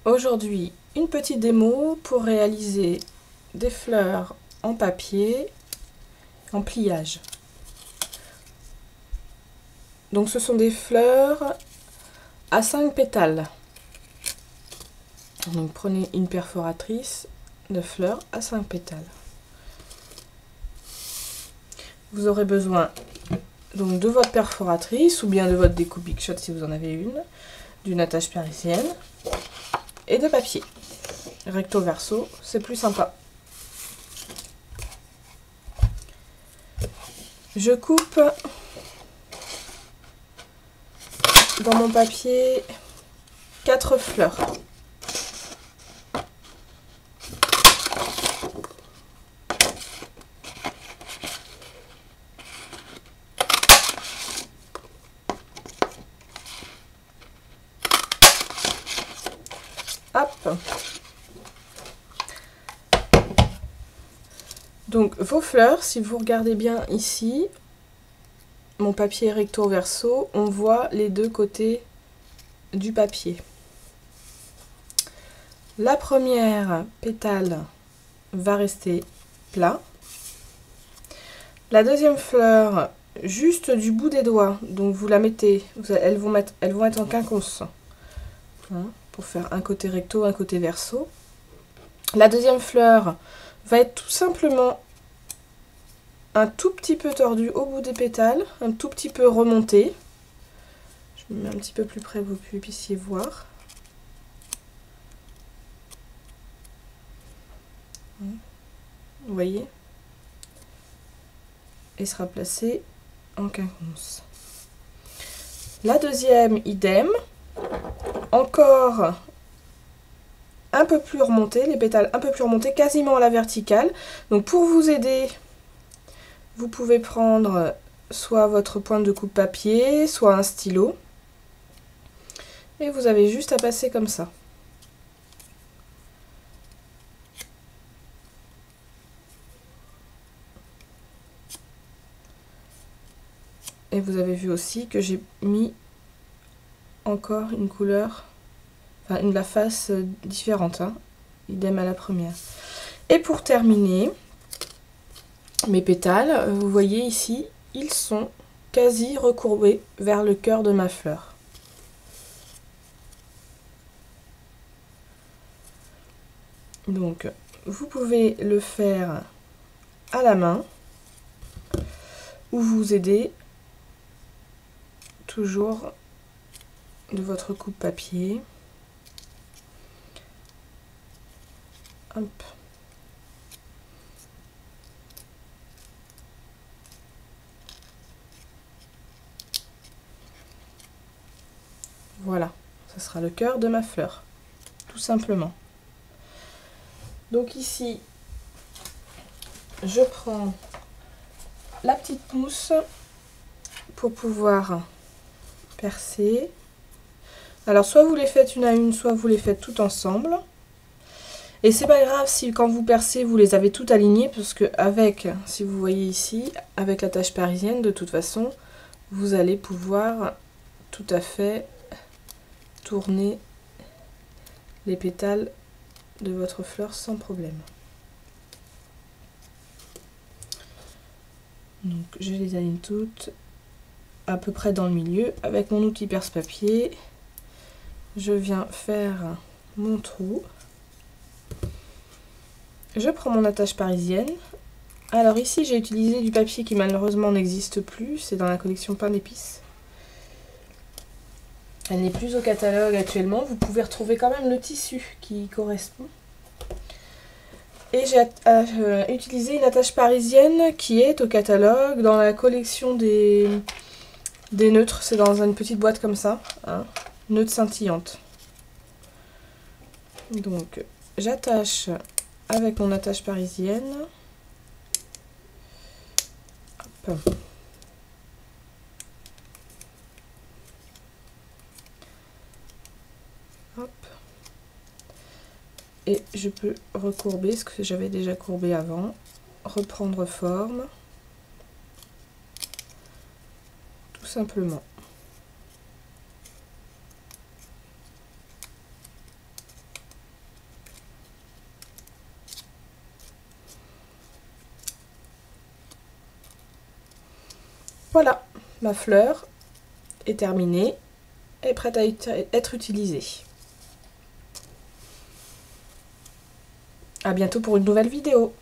Aujourd'hui, une petite démo pour réaliser des fleurs en papier, en pliage. Donc ce sont des fleurs à 5 pétales. Donc prenez une perforatrice de fleurs à 5 pétales. Vous aurez besoin donc de votre perforatrice ou bien de votre découpe Big Shot si vous en avez une, d'une attache parisienne et de papier. Recto verso, c'est plus sympa. Je coupe dans mon papier 4 fleurs. Hop. Donc vos fleurs, si vous regardez bien ici, mon papier recto verso, on voit les deux côtés du papier. La première pétale va rester plat. La deuxième fleur, juste du bout des doigts, donc vous la mettez, elles vont être en quinconce, hein, pour faire un côté recto, un côté verso. La deuxième fleur va être tout simplement un tout petit peu tordu au bout des pétales, un tout petit peu remonté. Je me mets un petit peu plus près pour que vous puissiez voir. Vous voyez? Et sera placé en quinconce. La deuxième, idem. Encore un peu plus remonté, les pétales un peu plus remontés, quasiment à la verticale. Donc pour vous aider, vous pouvez prendre soit votre pointe de coupe papier, soit un stylo. Et vous avez juste à passer comme ça. Et vous avez vu aussi que j'ai mis encore une couleur, enfin la face différente, hein, idem à la première. Et pour terminer, mes pétales, vous voyez ici, ils sont quasi recourbés vers le cœur de ma fleur. Donc vous pouvez le faire à la main ou vous aider toujours de votre coupe papier. Hop. Voilà, ce sera le cœur de ma fleur, tout simplement. Donc ici, je prends la petite mousse pour pouvoir percer. Alors soit vous les faites une à une, soit vous les faites toutes ensemble. Et c'est pas grave si quand vous percez, vous les avez toutes alignées, parce que avec, si vous voyez ici, avec l'attache parisienne, de toute façon, vous allez pouvoir tout à fait tourner les pétales de votre fleur sans problème. Donc je les aligne toutes à peu près dans le milieu. Avec mon outil perce-papier, je viens faire mon trou. Je prends mon attache parisienne. Alors ici j'ai utilisé du papier qui malheureusement n'existe plus, c'est dans la collection Pain d'épices. Elle n'est plus au catalogue actuellement, vous pouvez retrouver quand même le tissu qui correspond. Et j'ai utilisé une attache parisienne qui est au catalogue dans la collection des neutres, c'est dans une petite boîte comme ça, hein, neutre scintillante. Donc j'attache avec mon attache parisienne. Hop. Hop. Et je peux recourber ce que j'avais déjà courbé avant, reprendre forme, tout simplement. Voilà, ma fleur est terminée et prête à être utilisée. À bientôt pour une nouvelle vidéo.